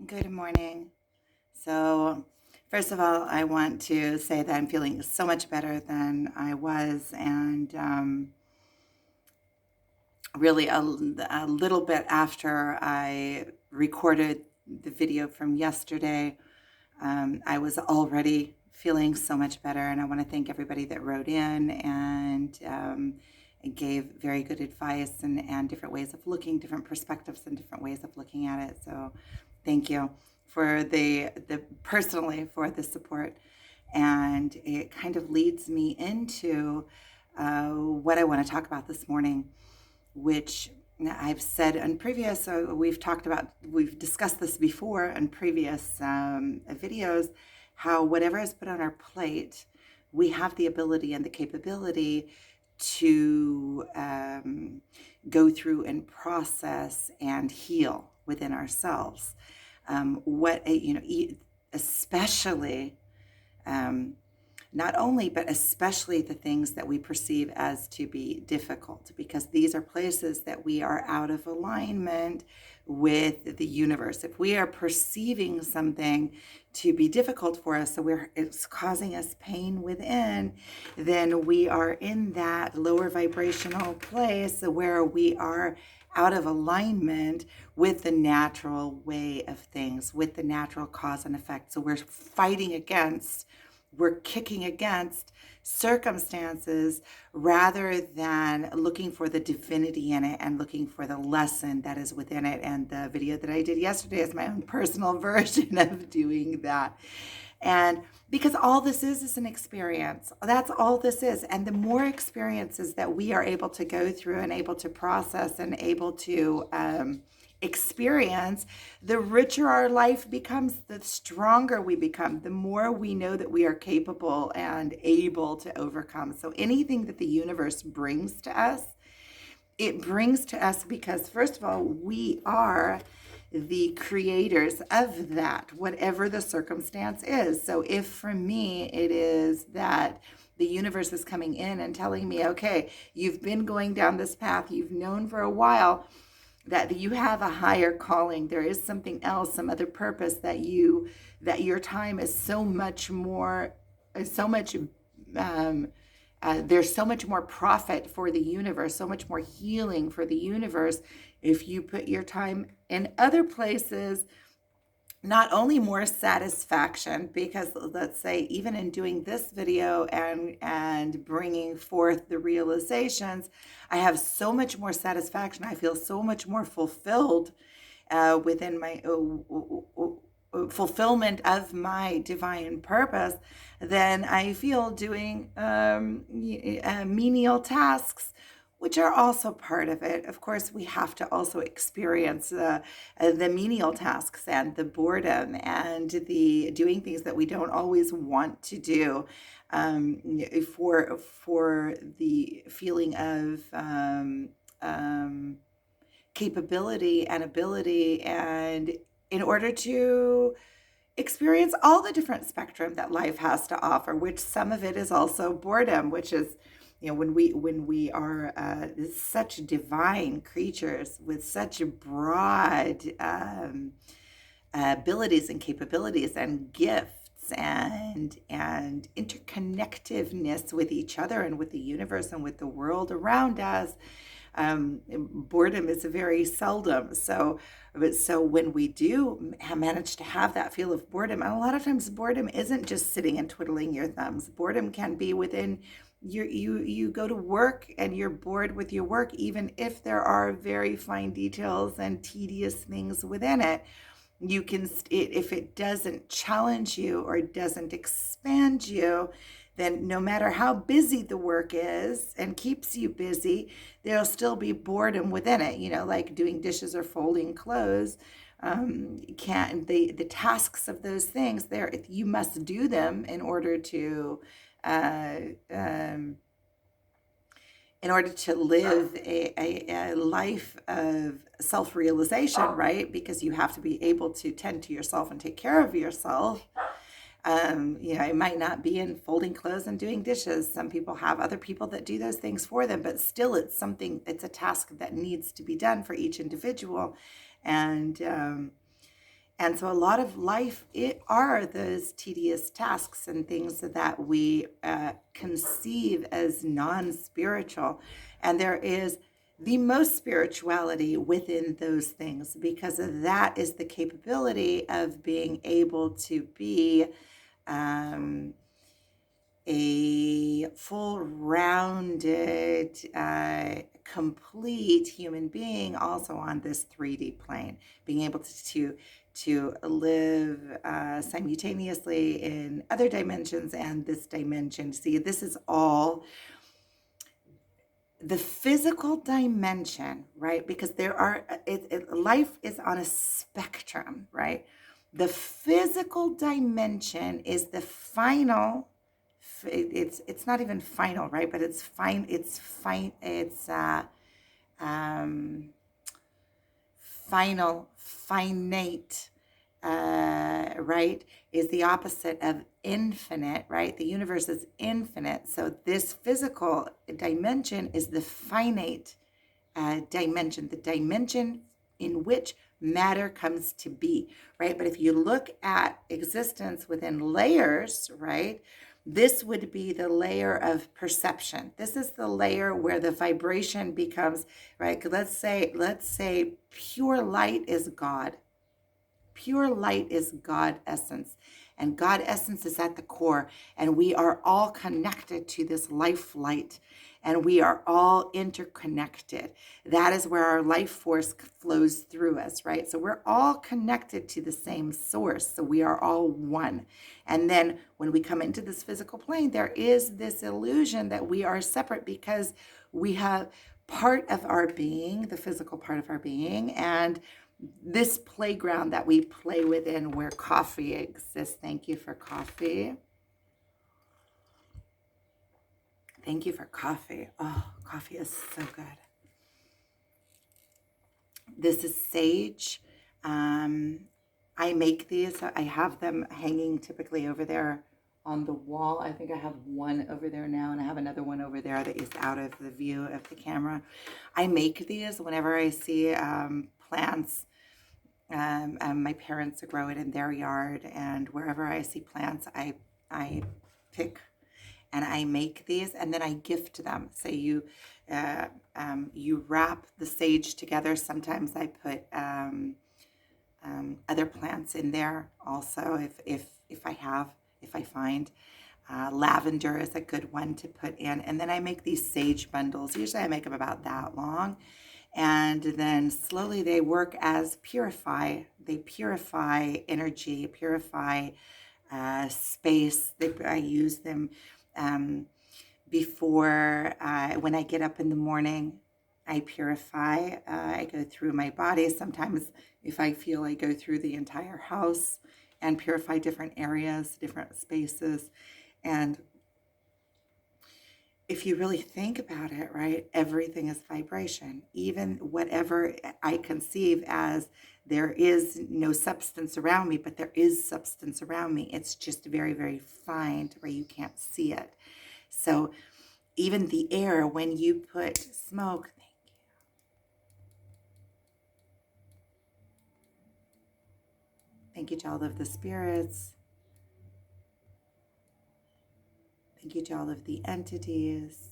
Good morning. So, first of all, I want to say that I'm feeling so much better than I was, and really a little bit after I recorded the video from yesterday, I was already feeling so much better. And I want to thank everybody that wrote in and gave very good advice and different ways of looking, different perspectives, and different ways of looking at it. So, thank you for the personally for the support. And it kind of leads me into what I want to talk about this morning, which I've said in previous, we've discussed this before in previous videos, how whatever is put on our plate, we have the ability and the capability to go through and process and heal within ourselves. Especially um, not only, but especially the things that we perceive as to be difficult, because these are places that we are out of alignment with the universe. If we are perceiving something to be difficult for us, so it's causing us pain within, then we are in that lower vibrational place where we are out of alignment with the natural way of things, with the natural cause and effect. So we're kicking against circumstances rather than looking for the divinity in it and looking for the lesson that is within it. And the video that I did yesterday is my own personal version of doing that. And because all this is an experience, that's all this is. And the more experiences that we are able to go through and able to process and able to experience, the richer our life becomes, the stronger we become, the more we know that we are capable and able to overcome. So anything that the universe brings to us, it brings to us because, first of all, we are the creators of that, whatever the circumstance is. So if for me it is that the universe is coming in and telling me, okay, you've been going down this path, you've known for a while that you have a higher calling, there is something else, some other purpose, that your time is so much more, so much there's so much more profit for the universe, so much more healing for the universe if you put your time in other places. Not only more satisfaction, because let's say even in doing this video and bringing forth the realizations, I have so much more satisfaction. I feel so much more fulfilled within my fulfillment of my divine purpose than I feel doing menial tasks, which are also part of it. Of course, we have to also experience the menial tasks and the boredom and the doing things that we don't always want to do, for the feeling of capability and ability, and in order to experience all the different spectrum that life has to offer, which some of it is also boredom, which is, when we are such divine creatures with such broad abilities and capabilities and gifts and interconnectedness with each other and with the universe and with the world around us. Boredom is very seldom. So when we do manage to have that feel of boredom, and a lot of times boredom isn't just sitting and twiddling your thumbs. Boredom can be within you go to work and you're bored with your work, even if there are very fine details and tedious things within it. If it doesn't challenge you or doesn't expand you, then no matter how busy the work is and keeps you busy, there'll still be boredom within it, like doing dishes or folding clothes. Can't the tasks of those things, there, you must do them uh, um, in order to live a life of self-realization, right? Because you have to be able to tend to yourself and take care of yourself. It might not be in folding clothes and doing dishes. Some people have other people that do those things for them, but still it's a task that needs to be done for each individual. And And so a lot of life it are those tedious tasks and things that we conceive as non-spiritual. And there is the most spirituality within those things, because of that is the capability of being able to be um, a full rounded complete human being also on this 3D plane, being able to live simultaneously in other dimensions and this dimension. See, this is all the physical dimension, right? Because there are, life is on a spectrum, right? The physical dimension is the final. It's not even final, right? But it's fine. It's fine. It's um, final, finite, right, is the opposite of infinite, right? The universe is infinite. So this physical dimension is the finite dimension, the dimension in which matter comes to be, right? But if you look at existence within layers, right, this would be the layer of perception. This is the layer where the vibration becomes, right? Let's say pure light is God. Pure light is God essence. And God essence is at the core. And we are all connected to this life light. And we are all interconnected. That is where our life force flows through us, right? So we're all connected to the same source. So we are all one. And then when we come into this physical plane, there is this illusion that we are separate, because we have part of our being, the physical part of our being, and this playground that we play within where coffee exists. Thank you for coffee. Thank you for coffee. Oh, coffee is so good. This is sage. I make these. I have them hanging typically over there on the wall. I think I have one over there now, and I have another one over there that is out of the view of the camera. I make these whenever I see plants. My parents grow it in their yard, and wherever I see plants, I pick and I make these, and then I gift them. So you wrap the sage together. Sometimes I put other plants in there also, if I find. Lavender is a good one to put in, and then I make these sage bundles. Usually I make them about that long. And then slowly they work as they purify energy, purify space. I use them before, when I get up in the morning, I purify. I go through my body. Sometimes if I feel, I go through the entire house and purify different areas, different spaces. And if you really think about it, right, everything is vibration. Even whatever I conceive as there is no substance around me, but there is substance around me. It's just very, very fine to where you can't see it. So even the air, when you put smoke, thank you to all of the spirits. Thank you to all of the entities.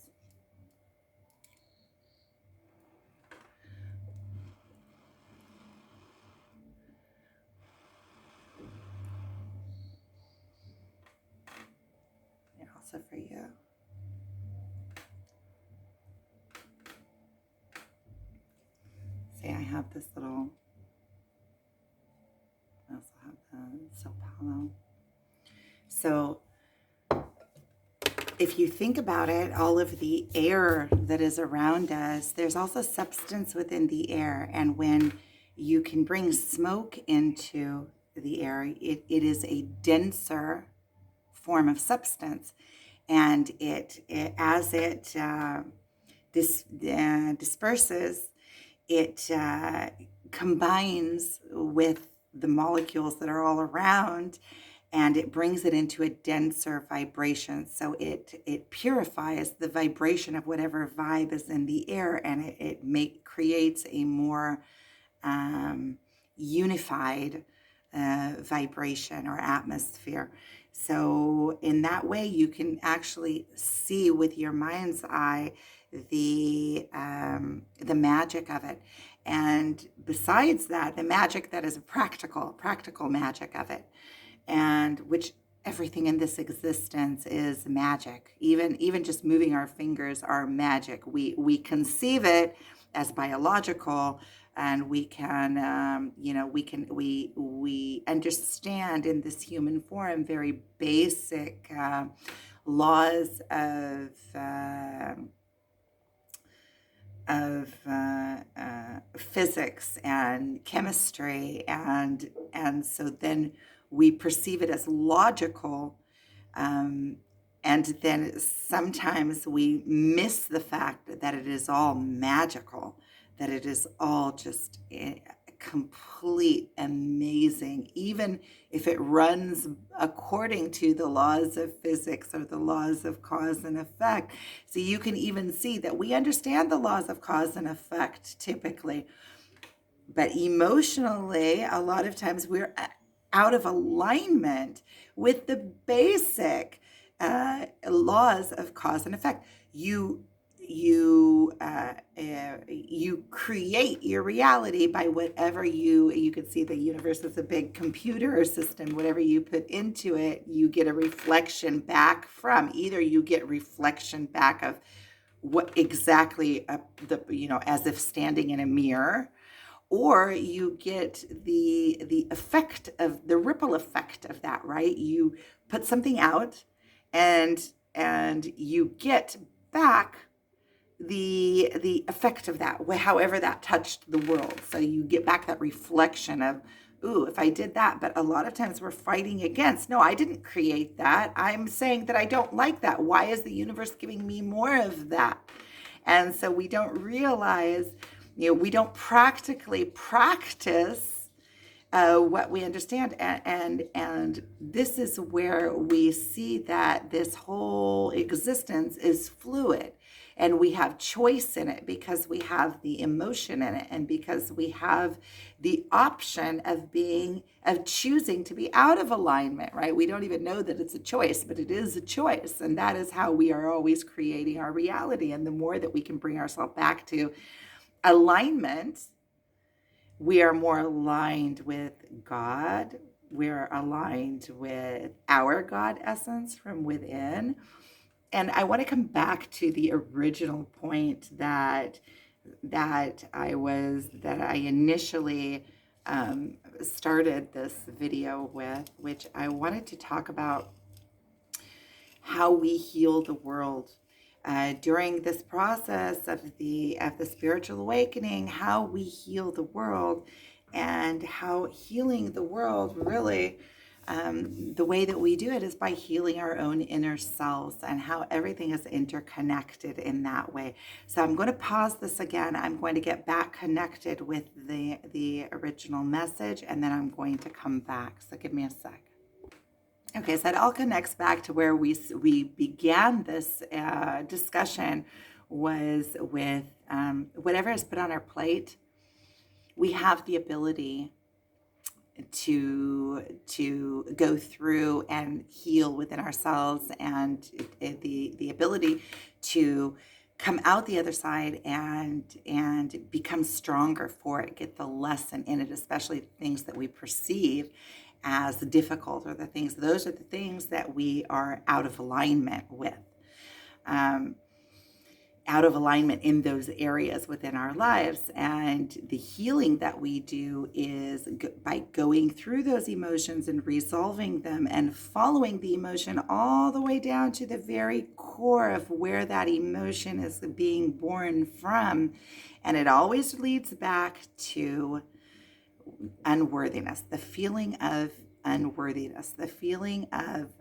And also for you. See, I have this little, I also have the soap hollow. So if you think about it, all of the air that is around us, there's also substance within the air. And when you can bring smoke into the air, it is a denser form of substance. And as it disperses, it combines with the molecules that are all around, and it brings it into a denser vibration. So it purifies the vibration of whatever vibe is in the air, and it creates a more unified vibration or atmosphere. So in that way, you can actually see with your mind's eye the magic of it. And besides that, the magic that is a practical magic of it, and which everything in this existence is magic. Even just moving our fingers are magic. We conceive it as biological, and we can we understand in this human form very basic laws of physics and chemistry, and so then we perceive it as logical, um, and then sometimes we miss the fact that it is all magical, that it is all just complete amazing, even if it runs according to the laws of physics or the laws of cause and effect. So you can even see that we understand the laws of cause and effect typically, but emotionally, a lot of times we're out of alignment with the basic laws of cause and effect. You create your reality by whatever you can see the universe as a big computer system. Whatever you put into it, you get a reflection back from. Either you get reflection back of what exactly as if standing in a mirror, or you get the effect of the ripple effect of that, right? You put something out, and you get back the effect of that, however that touched the world. So you get back that reflection of, ooh, if I did that. But a lot of times we're fighting against, no, I didn't create that. I'm saying that I don't like that. Why is the universe giving me more of that? And so we don't realize, we don't practically practice what we understand, and this is where we see that this whole existence is fluid, and we have choice in it because we have the emotion in it, and because we have the option of choosing to be out of alignment, right? We don't even know that it's a choice, but it is a choice, and that is how we are always creating our reality. And the more that we can bring ourselves back to alignment, we are more aligned with God. We're aligned with our God essence from within. And I want to come back to the original point that I initially started this video with, which I wanted to talk about how we heal the world during this process of the spiritual awakening, how we heal the world, and how healing the world really, the way that we do it is by healing our own inner selves, and how everything is interconnected in that way. So I'm going to pause this again. I'm going to get back connected with the original message, and then I'm going to come back. So give me a sec. Okay, so that all connects back to where we began this discussion, was with whatever is put on our plate. We have the ability to go through and heal within ourselves, and the ability to come out the other side and become stronger for it, get the lesson in it, especially things that we perceive as difficult, or those are the things that we are out of alignment with. Out of alignment in those areas within our lives. And the healing that we do is by going through those emotions and resolving them, and following the emotion all the way down to the very core of where that emotion is being born from. And it always leads back to unworthiness, the feeling of unworthiness, the feeling of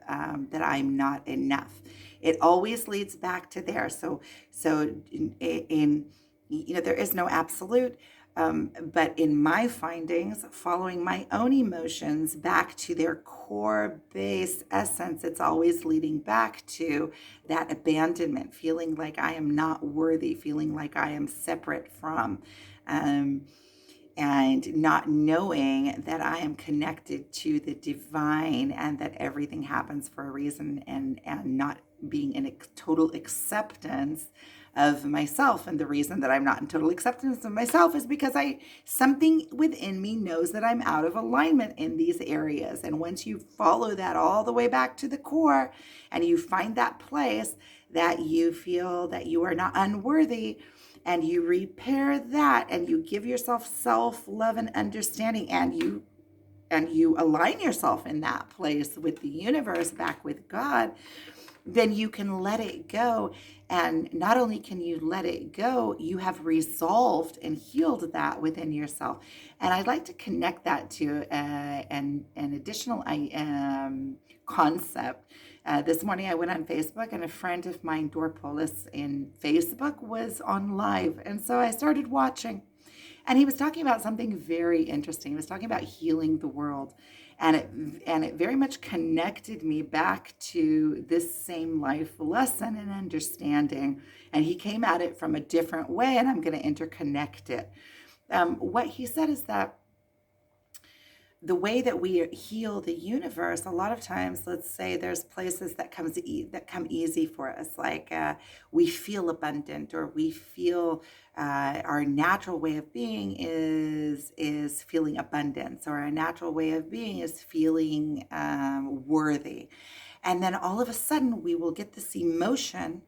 that I'm not enough. It always leads back to there. So in there is no absolute, but in my findings, following my own emotions back to their core base essence, it's always leading back to that abandonment, feeling like I am not worthy, feeling like I am separate from. and not knowing that I am connected to the divine and that everything happens for a reason, and not being in total acceptance of myself. And the reason that I'm not in total acceptance of myself is because something within me knows that I'm out of alignment in these areas. And once you follow that all the way back to the core and you find that place that you feel that you are not unworthy, and you repair that, and you give yourself self-love and understanding, and you align yourself in that place with the universe, back with God, then you can let it go. And not only can you let it go, you have resolved and healed that within yourself. And I'd like to connect that to an additional concept. This morning I went on Facebook, and a friend of mine, Dorpolis in Facebook, was on live. And so I started watching. And he was talking about something very interesting. He was talking about healing the world. And it very much connected me back to this same life lesson and understanding. And he came at it from a different way, and I'm going to interconnect it. What he said is that the way that we heal the universe, a lot of times, let's say there's places that come easy for us, like we feel abundant, or we feel our natural way of being is feeling abundance, or our natural way of being is feeling worthy. And then all of a sudden we will get this emotion.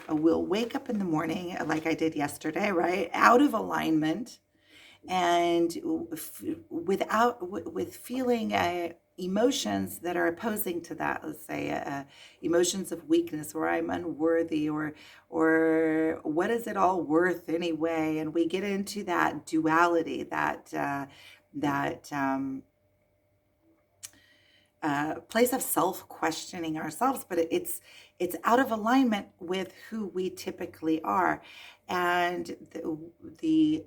We'll wake up in the morning, like I did yesterday, right, out of alignment, and with feeling emotions that are opposing to that. Let's say emotions of weakness, or I'm unworthy, or what is it all worth anyway? And we get into that duality, that place of self-questioning ourselves, but it's out of alignment with who we typically are. And the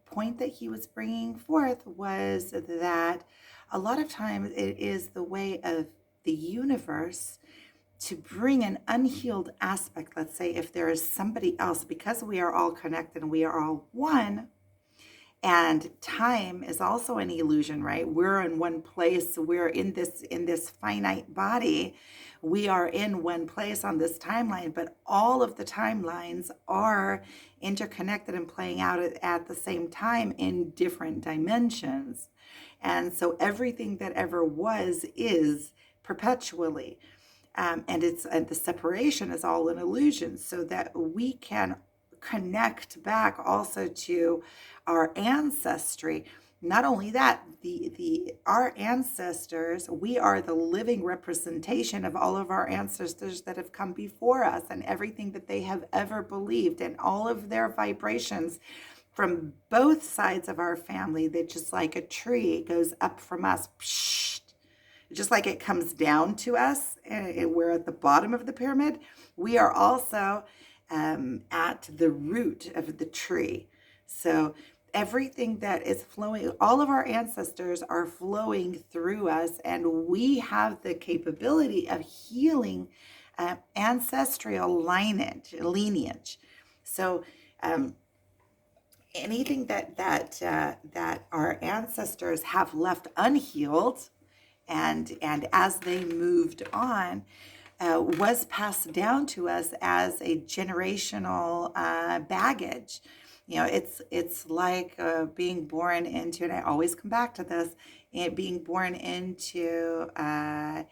point that he was bringing forth was that a lot of times it is the way of the universe to bring an unhealed aspect. Let's say if there is somebody else, because we are all connected and we are all one. And time is also an illusion, right? We're in one place. We're in this finite body. We are in one place on this timeline, but all of the timelines are interconnected and playing out at the same time in different dimensions. And so everything that ever was is perpetually. And the separation is all an illusion, so that we can connect back also to our ancestry. Not only that, our ancestors, we are the living representation of all of our ancestors that have come before us, and everything that they have ever believed, and all of their vibrations from both sides of our family, that just like a tree goes up from us, just like it comes down to us, and we're at the bottom of the pyramid, we are also at the root of the tree. So everything that is flowing, all of our ancestors are flowing through us, and we have the capability of healing ancestral lineage. So anything that our ancestors have left unhealed, and as they moved on, was passed down to us as a generational baggage. It's like being born into, and I always come back to this, being born into a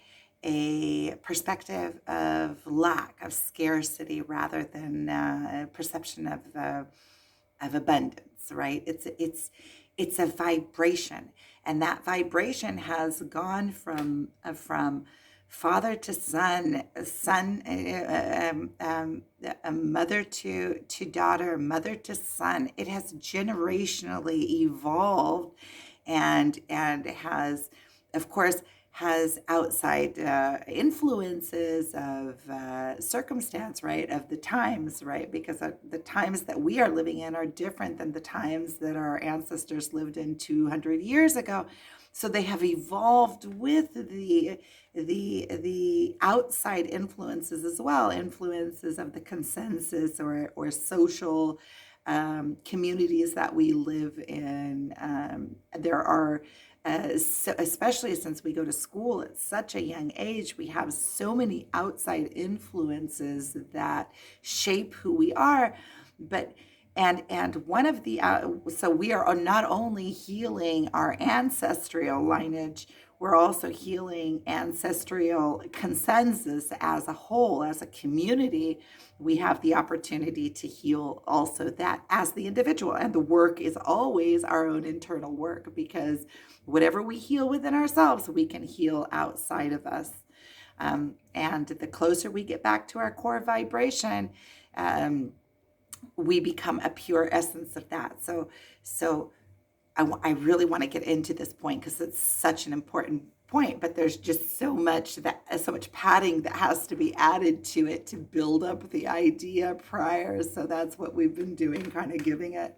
perspective of lack, of scarcity, rather than a perception of abundance, right? It's a vibration, and that vibration has gone from father to son, mother to daughter, mother to son. It has generationally evolved, and has, of course, has outside influences of circumstance, right, of the times, right, because the times that we are living in are different than the times that our ancestors lived in 200 years ago. So they have evolved with the outside influences as well, influences of the consensus or social communities that we live in. There are, especially since we go to school at such a young age, we have so many outside influences that shape who we are. But and one of the so we are not only healing our ancestral lineage, we're also healing ancestral consensus as a whole, as a community. We have the opportunity to heal also that as the individual. And the work is always our own internal work, because whatever we heal within ourselves, we can heal outside of us. And the closer we get back to our core vibration, we become a pure essence of that. So I really want to get into this point because it's such an important point, but there's just so much padding that has to be added to it to build up the idea prior. So that's what we've been doing, kind of giving it,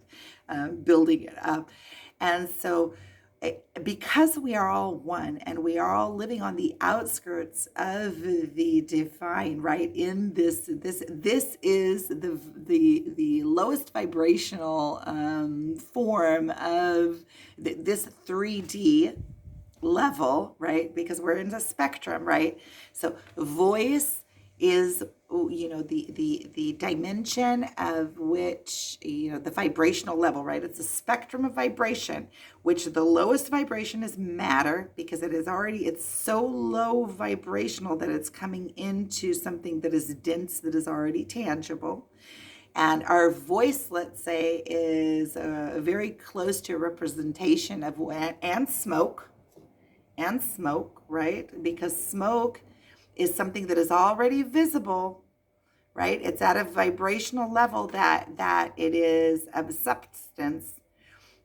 building it up. And so because we are all one and we are all living on the outskirts of the divine, right? In this is the lowest vibrational form of this 3D level, right? Because we're in a spectrum, right? So voice is, the dimension of which, the vibrational level, right? It's a spectrum of vibration, which the lowest vibration is matter, because it's so low vibrational that it's coming into something that is dense, that is already tangible. And our voice, let's say, is very close to a representation of, and smoke, right? Because smoke is something that is already visible, right? It's at a vibrational level that it is of substance,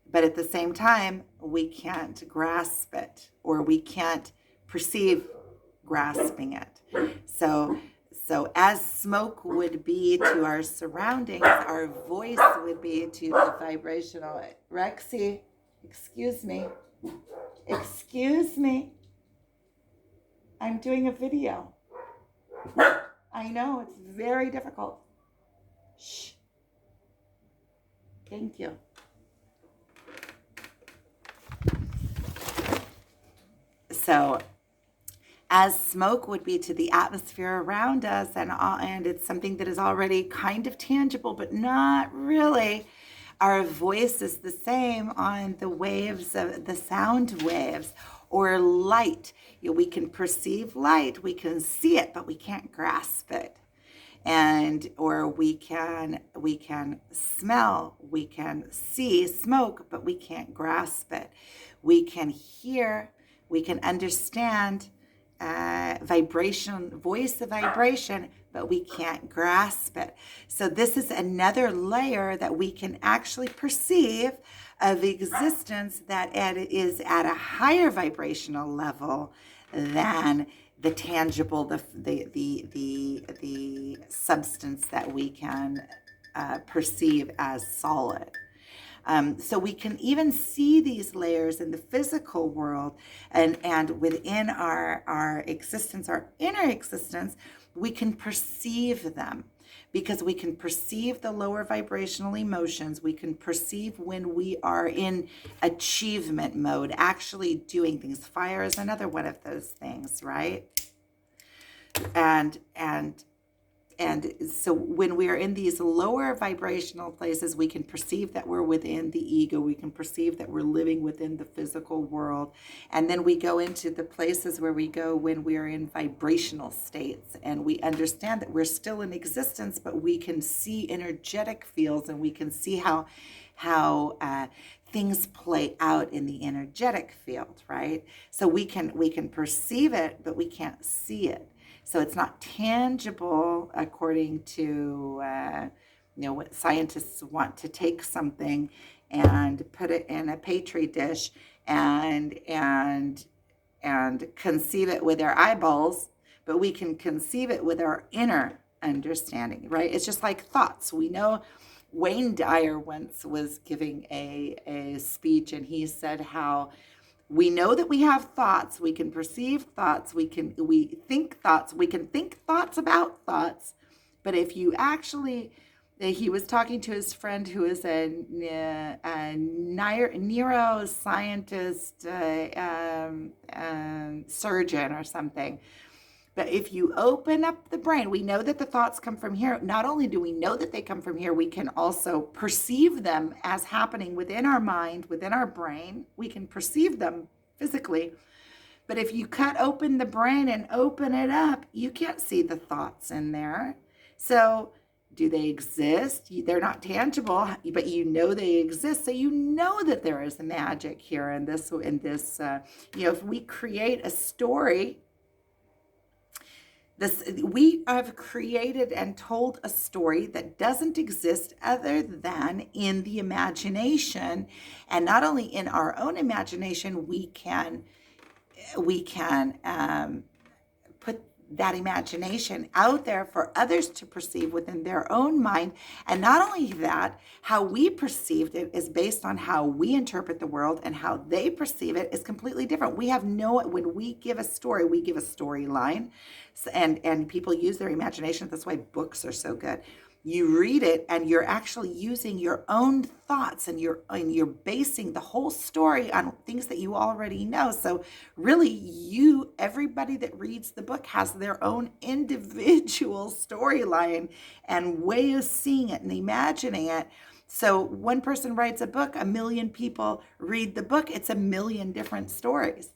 but at the same time, we can't grasp it, or we can't perceive grasping it. So as smoke would be to our surroundings, our voice would be to the vibrational. Rexy, excuse me. I'm doing a video. I know, it's very difficult. Shh. Thank you. So, as smoke would be to the atmosphere around us, and it's something that is already kind of tangible, but not really. Our voice is the same on the waves of the sound waves, or light. We can perceive light, we can see it, but we can't grasp it. Or we can smell, we can see smoke, but we can't grasp it. We can hear, we can understand vibration, voice of vibration, but we can't grasp it. So this is another layer that we can actually perceive of existence, that is at a higher vibrational level than the tangible, the substance that we can perceive as solid. So we can even see these layers in the physical world, and within our existence, our inner existence, we can perceive them, because we can perceive the lower vibrational emotions. We can perceive when we are in achievement mode, actually doing things. Fire is another one of those things, right? And so when we are in these lower vibrational places, we can perceive that we're within the ego. We can perceive that we're living within the physical world. And then we go into the places where we go when we are in vibrational states. And we understand that we're still in existence, but we can see energetic fields, and we can see how things play out in the energetic field, right? So we can perceive it, but we can't see it. So it's not tangible, according to what scientists want to take something and put it in a petri dish and conceive it with our eyeballs, but we can conceive it with our inner understanding, right? It's just like thoughts. We know Wayne Dyer once was giving a speech, and he said how we know that we have thoughts, we can perceive thoughts, we think thoughts, we can think thoughts about thoughts, but if you actually He was talking to his friend who is a neuroscientist, surgeon or something. But if you open up the brain, we know that the thoughts come from here. Not only do we know that they come from here, we can also perceive them as happening within our mind, within our brain. We can perceive them physically. But if you cut open the brain and open it up, you can't see the thoughts in there. So, do they exist? They're not tangible, but you know they exist. So you know that there is magic here in this. If we create a story, we have created and told a story that doesn't exist other than in the imagination, and not only in our own imagination, we can put that imagination out there for others to perceive within their own mind. And not only that, how we perceived it is based on how we interpret the world, and how they perceive it is completely different. When we give a story, we give a storyline, and people use their imagination. That's why books are so good. You read it and you're actually using your own thoughts, and you're basing the whole story on things that you already know. So really, everybody that reads the book has their own individual storyline and way of seeing it and imagining it. So one person writes a book, a million people read the book. It's a million different stories.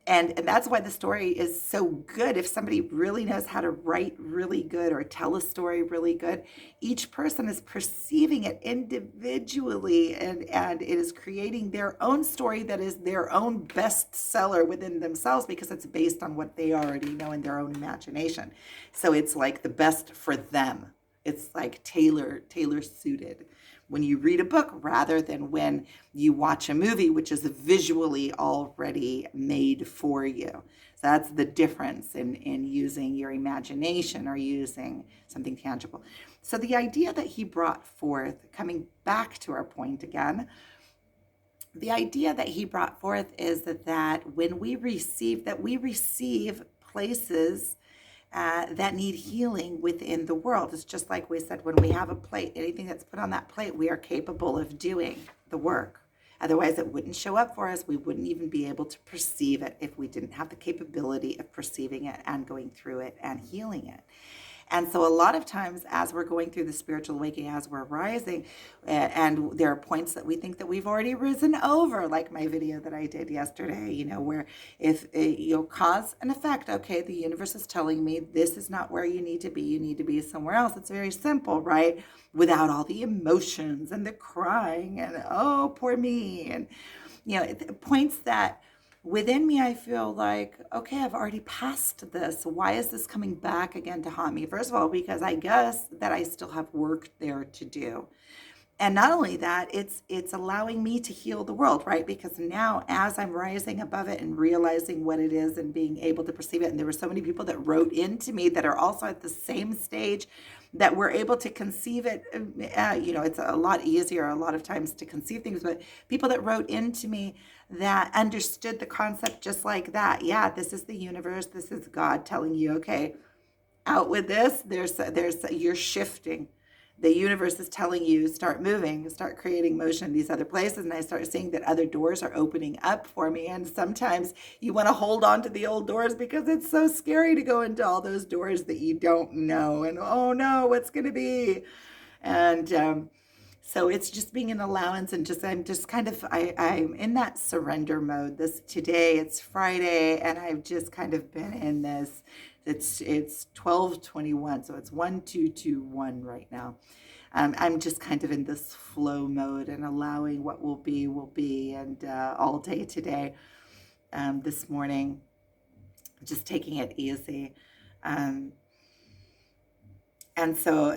And that's why the story is so good. If somebody really knows how to write really good or tell a story really good, each person is perceiving it individually, and it is creating their own story that is their own bestseller within themselves, because it's based on what they already know in their own imagination. So it's like the best for them. It's like tailor suited when you read a book, rather than when you watch a movie, which is visually already made for you. So that's the difference in using your imagination or using something tangible. So the idea that he brought forth, coming back to our point again, the idea that he brought forth is that when we receive places that need healing within the world. It's just like we said, when we have a plate, anything that's put on that plate, we are capable of doing the work. Otherwise, it wouldn't show up for us. We wouldn't even be able to perceive it if we didn't have the capability of perceiving it and going through it and healing it. And so a lot of times, as we're going through the spiritual awakening, as we're rising, and there are points that we think that we've already risen over, like my video that I did yesterday, where if cause and effect, okay, the universe is telling me this is not where you need to be somewhere else. It's very simple, right? Without all the emotions and the crying and, oh, poor me. And, points that within me, I feel like, okay, I've already passed this. Why is this coming back again to haunt me? First of all, because I guess that I still have work there to do. And not only that, it's allowing me to heal the world, right? Because now, as I'm rising above it and realizing what it is and being able to perceive it, and there were so many people that wrote into me that are also at the same stage, that were able to conceive it. It's a lot easier a lot of times to conceive things, but people that wrote into me that understood the concept just like that. Yeah, this is the universe. This is God telling you, okay, out with this. You're shifting. The universe is telling you, start moving, start creating motion in these other places. And I start seeing that other doors are opening up for me. And sometimes you want to hold on to the old doors because it's so scary to go into all those doors that you don't know. And oh no, what's going to be? And so it's just being an allowance, and I'm in that surrender mode. Today, it's Friday, and I've just kind of been in this. It's 12:21, so it's 1:221 right now. I'm just kind of in this flow mode and allowing what will be, and all day today, this morning, just taking it easy. And so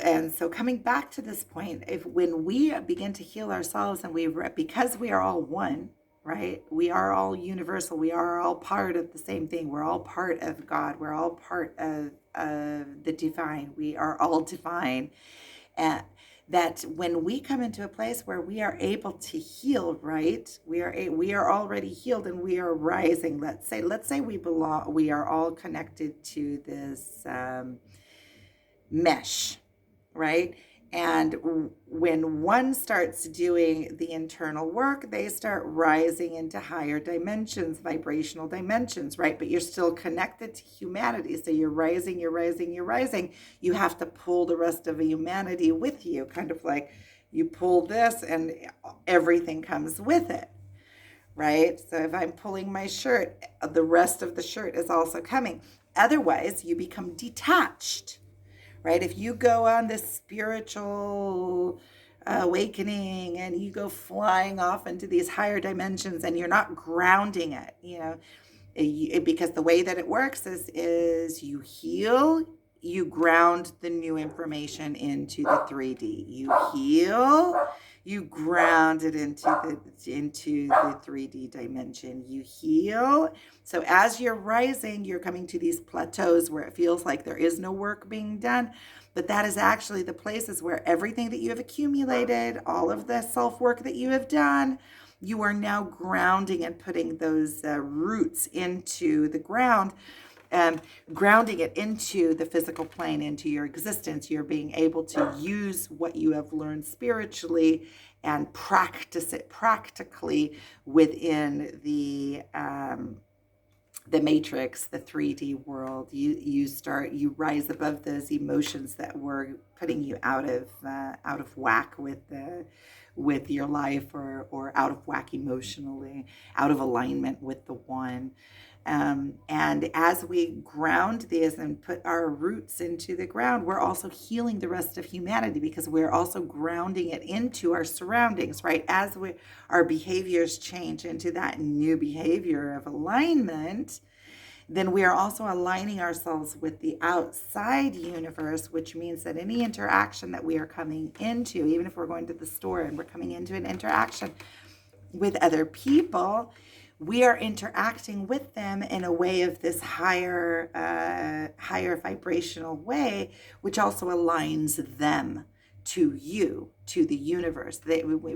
coming back to this point, when we begin to heal ourselves, and because we are all one, right? We are all universal. We are all part of the same thing. We're all part of God. We're all part of the divine. We are all divine. And that when we come into a place where we are able to heal, right? We are already healed, and we are rising. Let's say we are all connected to this mesh, right? And when one starts doing the internal work, they start rising into higher dimensions, vibrational dimensions, right? But you're still connected to humanity. So you're rising, you're rising, you're rising. You have to pull the rest of humanity with you, kind of like you pull this and everything comes with it, right? So if I'm pulling my shirt, the rest of the shirt is also coming. Otherwise, you become detached, right? If you go on this spiritual awakening and you go flying off into these higher dimensions and you're not grounding it, because the way that it works is you heal, you ground the new information into the 3D. You heal, you ground it into the 3D dimension. You heal. So as you're rising, you're coming to these plateaus where it feels like there is no work being done. But that is actually the places where everything that you have accumulated, all of the self-work that you have done, you are now grounding and putting those roots into the ground, grounding it into the physical plane, into your existence. You're being able to use what you have learned spiritually and practice it practically within the matrix, the 3D world. You rise above those emotions that were putting you out of whack with your life, or out of whack emotionally, out of alignment with the one. And as we ground this and put our roots into the ground, we're also healing the rest of humanity, because we're also grounding it into our surroundings, right? As our behaviors change into that new behavior of alignment, then we are also aligning ourselves with the outside universe, which means that any interaction that we are coming into, even if we're going to the store and we're coming into an interaction with other people, we are interacting with them in a way of this higher vibrational way, which also aligns them to you, to the universe.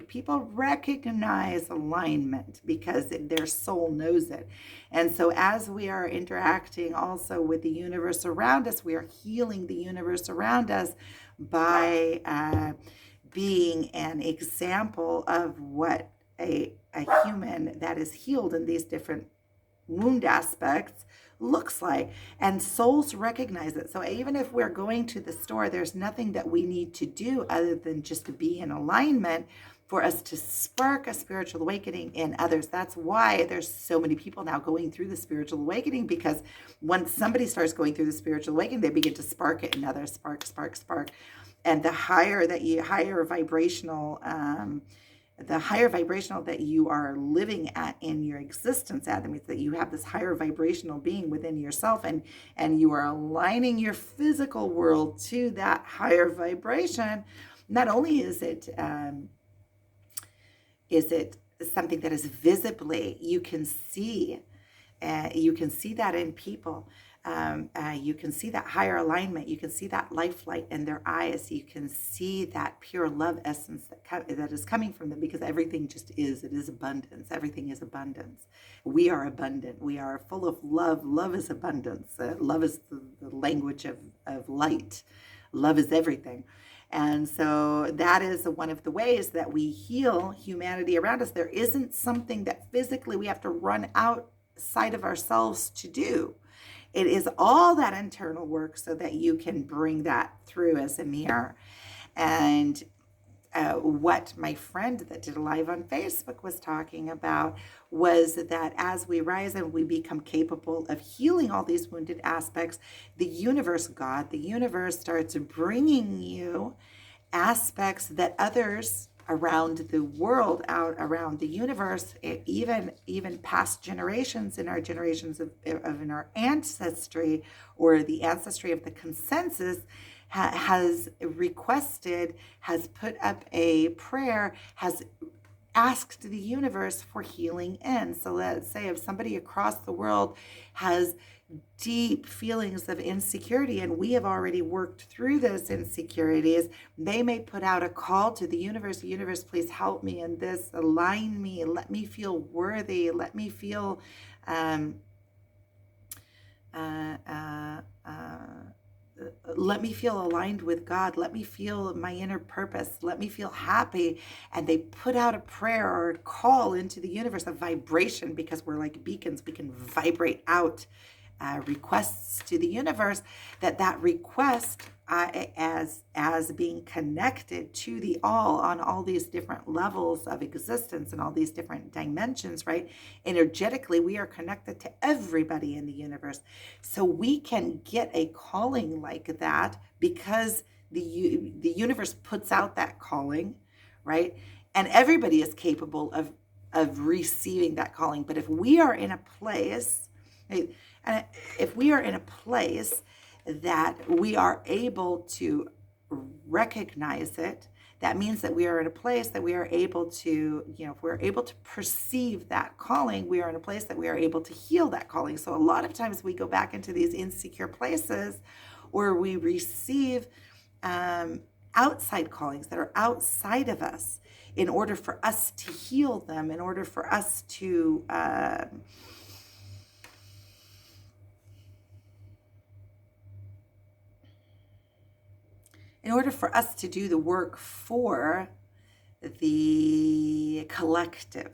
People recognize alignment because their soul knows it. And so as we are interacting also with the universe around us, we are healing the universe around us by being an example of what a human that is healed in these different wound aspects looks like. And souls recognize it. So even if we're going to the store, there's nothing that we need to do other than just to be in alignment for us to spark a spiritual awakening in others. That's why there's so many people now going through the spiritual awakening, because once somebody starts going through the spiritual awakening, they begin to spark it in others. Spark, spark, spark. And the higher vibrational that you are living at in your existence at, that means that you have this higher vibrational being within yourself, and you are aligning your physical world to that higher vibration. Not only is it something that is visibly, you can see that in people. You can see that higher alignment. You can see that life light in their eyes. You can see that pure love essence that is coming from them, because everything just is. It is abundance. Everything is abundance. We are abundant. We are full of love. Love is abundance. Love is the language of light. Love is everything. And so that is one of the ways that we heal humanity around us. There isn't something that physically we have to run outside of ourselves to do. It is all that internal work so that you can bring that through as a mirror. And what my friend that did a live on Facebook was talking about was that as we rise and we become capable of healing all these wounded aspects, the universe, God, the universe starts bringing you aspects that others around the world, out around the universe, even past generations, in our generations of in our ancestry, or the ancestry of the consensus, has requested, has put up a prayer, has asked the universe for healing in. So let's say if somebody across the world has deep feelings of insecurity, and we have already worked through those insecurities, they may put out a call to the universe. Universe, please help me in this, align me, let me feel worthy, let me feel let me feel aligned with God. Let me feel my inner purpose. Let me feel happy. And they put out a prayer or a call into the universe, a vibration, because we're like beacons. We can vibrate out requests to the universe, that request as being connected to the all on all these different levels of existence and all these different dimensions, right? Energetically, we are connected to everybody in the universe. So we can get a calling like that because the universe puts out that calling, right? And everybody is capable of receiving that calling. But if we are in a place, and if we are in a place that we are able to recognize it, that means that we are in a place that we are able to, if we're able to perceive that calling, we are in a place that we are able to heal that calling. So a lot of times we go back into these insecure places where we receive outside callings that are outside of us in order for us to heal them, in order for us to do the work for the collective.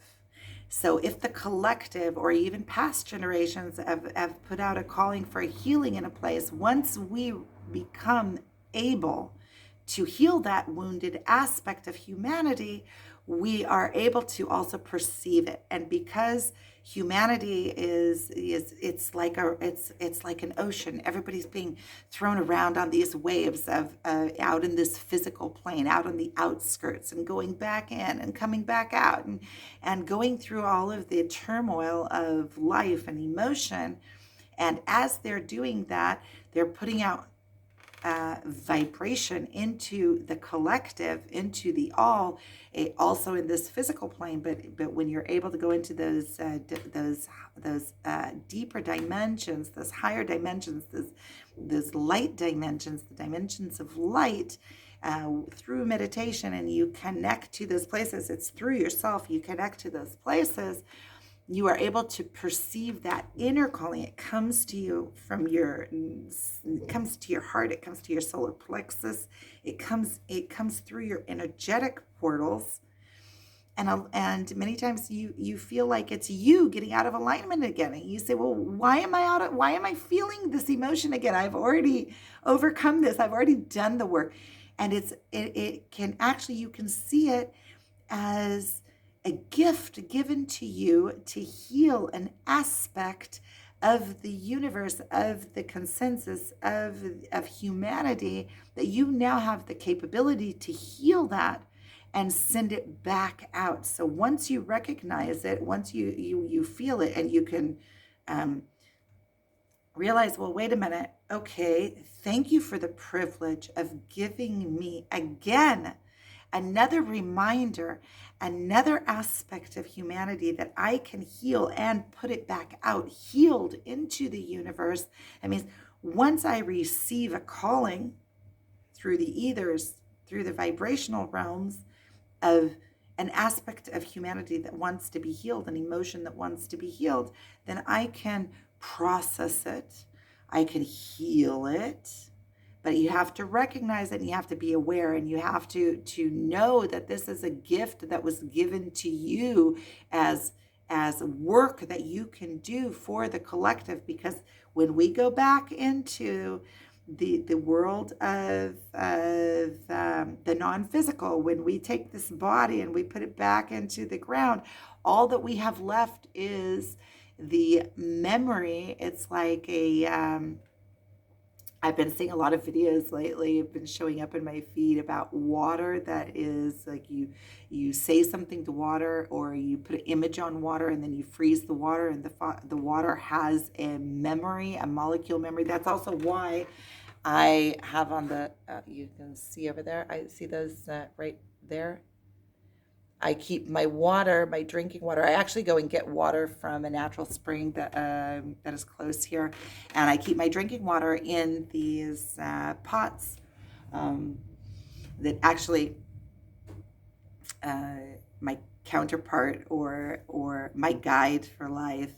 So if the collective or even past generations have put out a calling for healing in a place, once we become able to heal that wounded aspect of humanity, we are able to also perceive it. And because humanity is it's like an ocean. Everybody's being thrown around on these waves of out in this physical plane, out on the outskirts, and going back in and coming back out, and going through all of the turmoil of life and emotion. And as they're doing that, they're putting out vibration into the collective, into the all, also in this physical plane. But when you're able to go into those deeper dimensions, those higher dimensions, those light dimensions, the dimensions of light, through meditation, and you connect to those places, it's through yourself, you connect to those places, you are able to perceive that inner calling. It comes to you it comes to your heart, it comes to your solar plexus, it comes through your energetic portals. And many times you feel like it's you getting out of alignment again. And you say, well, why am I feeling this emotion again? I've already overcome this. I've already done the work. And it can actually, you can see it as a gift given to you to heal an aspect of the universe, of the consensus of humanity, that you now have the capability to heal that and send it back out. So once you recognize it, once you feel it, and you can realize, well, wait a minute, okay, thank you for the privilege of giving me again another reminder, another aspect of humanity that I can heal and put it back out, healed into the universe. That means once I receive a calling through the ethers, through the vibrational realms of an aspect of humanity that wants to be healed, an emotion that wants to be healed, then I can process it, I can heal it. But you have to recognize it, and you have to be aware, and you have to know that this is a gift that was given to you as work that you can do for the collective. Because when we go back into the world of the non-physical, when we take this body and we put it back into the ground, all that we have left is the memory. It's like I've been seeing a lot of videos lately, have been showing up in my feed about water that is like you say something to water, or you put an image on water and then you freeze the water, and the water has a memory, a molecule memory. That's also why I have on the, you can see over there, I see those right there. I keep my water, my drinking water. I actually go and get water from a natural spring that is close here, and I keep my drinking water in these pots that actually my counterpart or my guide for life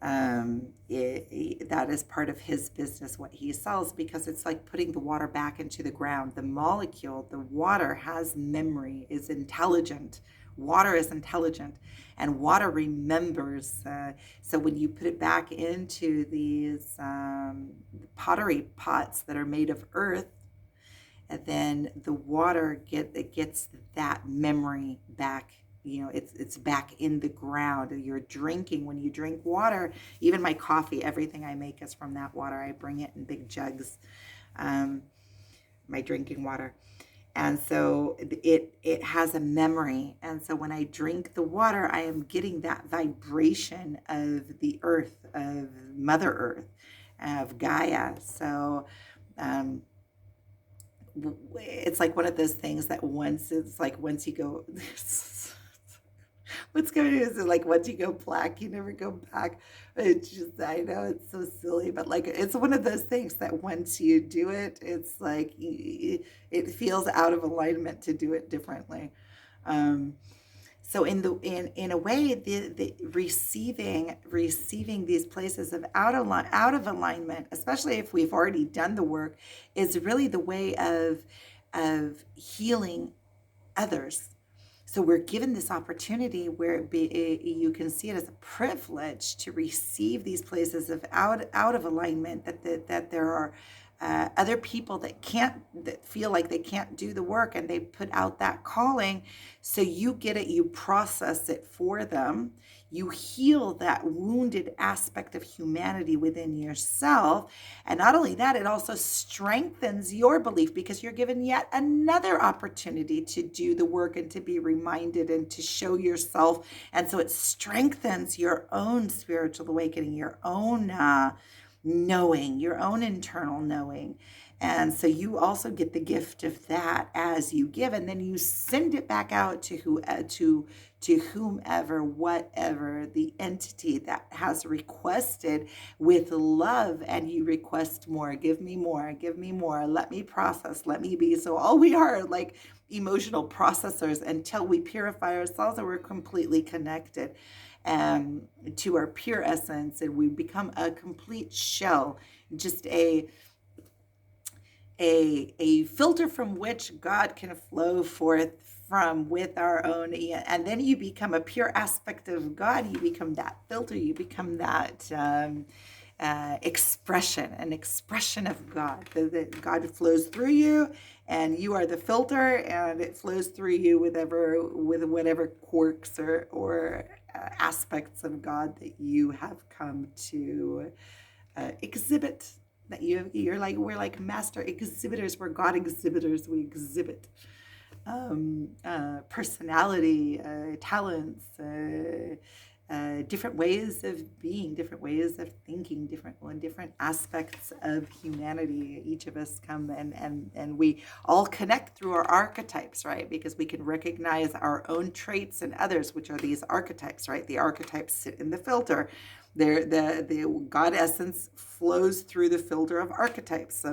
That is part of his business, what he sells, because it's like putting the water back into the ground. The molecule, the water has memory, is intelligent. Water is intelligent, and water remembers. So when you put it back into these pottery pots that are made of earth, and then the water gets that memory back. It's back in the ground. You're drinking. When you drink water, even my coffee, everything I make is from that water. I bring it in big jugs, my drinking water. And so it has a memory. And so when I drink the water, I am getting that vibration of the earth, of Mother Earth, of Gaia. So it's like one of those things that once you go, what's going to is like once you go black, you never go back. It's just, I know it's so silly, but like it's one of those things that once you do it, it's like it feels out of alignment to do it differently. Um, so in a way, the receiving these places of out of alignment, especially if we've already done the work, is really the way of healing others. So we're given this opportunity where you can see it as a privilege to receive these places of out of alignment. That there are other people that feel like they can't do the work, and they put out that calling. So you get it, you process it for them. You heal that wounded aspect of humanity within yourself. And not only that, it also strengthens your belief, because you're given yet another opportunity to do the work and to be reminded and to show yourself. And so it strengthens your own spiritual awakening, your own knowing, your own internal knowing. And so you also get the gift of that as you give, and then you send it back out to whomever, whatever the entity that has requested, with love. And you request more, give me more, give me more, let me process, let me be. So all we are like emotional processors until we purify ourselves and we're completely connected to our pure essence, and we become a complete shell, just a filter from which God can flow forth from, with our own. And then you become a pure aspect of God. You become that filter. You become that an expression of God. That God flows through you, and you are the filter, and it flows through you with whatever quirks or aspects of God that you have come to exhibit. That we're like master exhibitors, we're God exhibitors. We exhibit personality, talents, different ways of being, different ways of thinking, different aspects of humanity. Each of us come and we all connect through our archetypes, right? Because we can recognize our own traits in others, which are these archetypes, right? The archetypes sit in the filter. The God essence flows through the filter of archetypes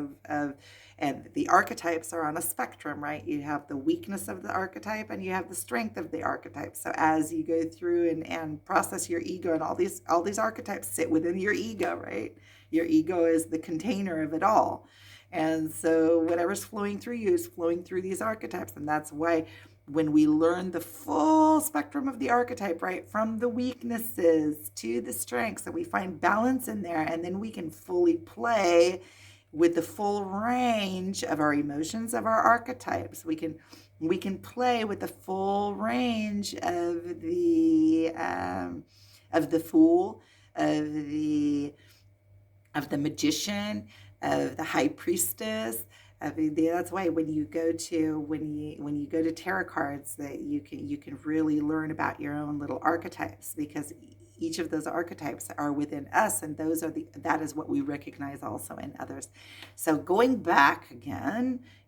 and the archetypes are on a spectrum, right? You have the weakness of the archetype and you have the strength of the archetype. So as you go through and process your ego, and all these archetypes sit within your ego, right? Your ego is the container of it all. And so whatever's flowing through you is flowing through these archetypes. And that's why when we learn the full spectrum of the archetype, right, from the weaknesses to the strengths, and we find balance in there, and then we can fully play with the full range of our emotions, of our archetypes. We can play with the full range of the fool, of the magician, of the high priestess. I mean, that's why when you go to tarot cards, that you can really learn about your own little archetypes, because each of those archetypes are within us, and that is what we recognize also in others. So going back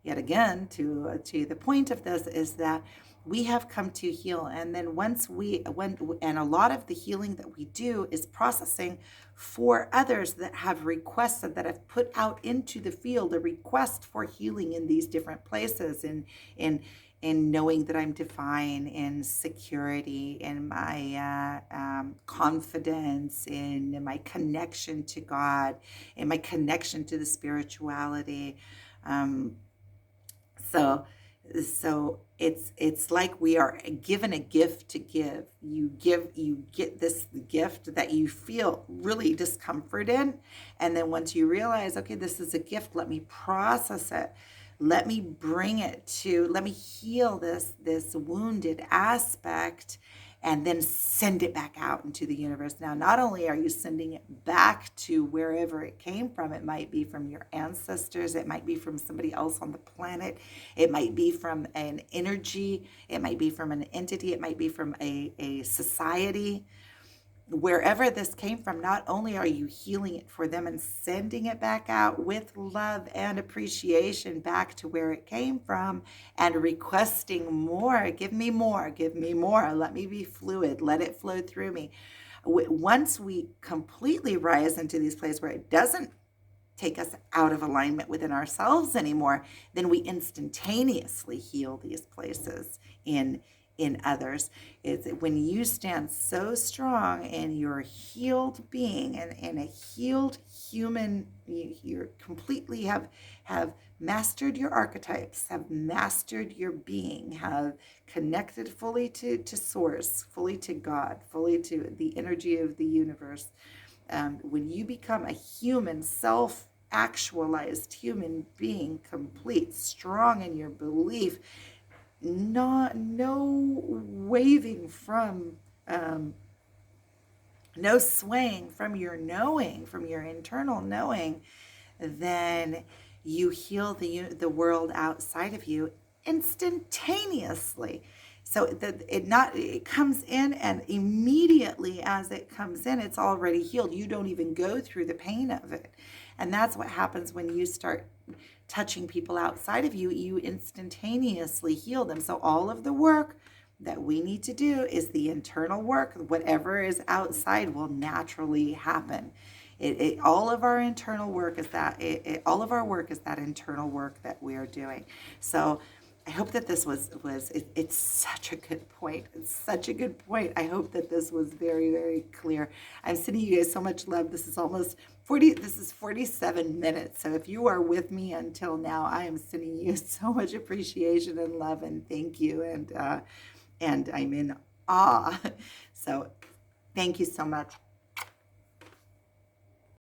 yet again to the point of this is that we have come to heal, and then and a lot of the healing that we do is processing for others that have requested, that have put out into the field a request for healing in these different places, in in knowing that I'm divine, in security, in my confidence, in my connection to God, in my connection to the spirituality. Um, so it's like we are given a gift to give. You get this gift that you feel really discomfort in, and then once you realize, okay, this is a gift, let me process it. Let me let me heal this wounded aspect, and then send it back out into the universe. Now, not only are you sending it back to wherever it came from, it might be from your ancestors, it might be from somebody else on the planet, it might be from an energy, it might be from an entity, it might be from a society. Wherever this came from, not only are you healing it for them and sending it back out with love and appreciation back to where it came from, and requesting more, give me more, let me be fluid, let it flow through me. Once we completely rise into these places where it doesn't take us out of alignment within ourselves anymore, then we instantaneously heal these places in others. It's when you stand so strong in your healed being and in a healed human, you completely have mastered your archetypes, have mastered your being, have connected fully to source, fully to God, fully to the energy of the universe. When you become a human, self-actualized human being, complete, strong in your belief, no waving from, no swaying from your knowing, from your internal knowing, then you heal the world outside of you instantaneously. So that it comes in, and immediately as it comes in, it's already healed. You don't even go through the pain of it. And that's what happens when you start touching people outside of you. You instantaneously heal them. So all of the work that we need to do is the internal work. Whatever is outside will naturally happen. All of our internal work is all of our work is that internal work that we are doing. So I hope that this it's such a good point. It's such a good point. I hope that this was very, very clear. I'm sending you guys so much love. This is almost 47 minutes. So if you are with me until now, I am sending you so much appreciation and love and thank you. And I'm in awe. So thank you so much.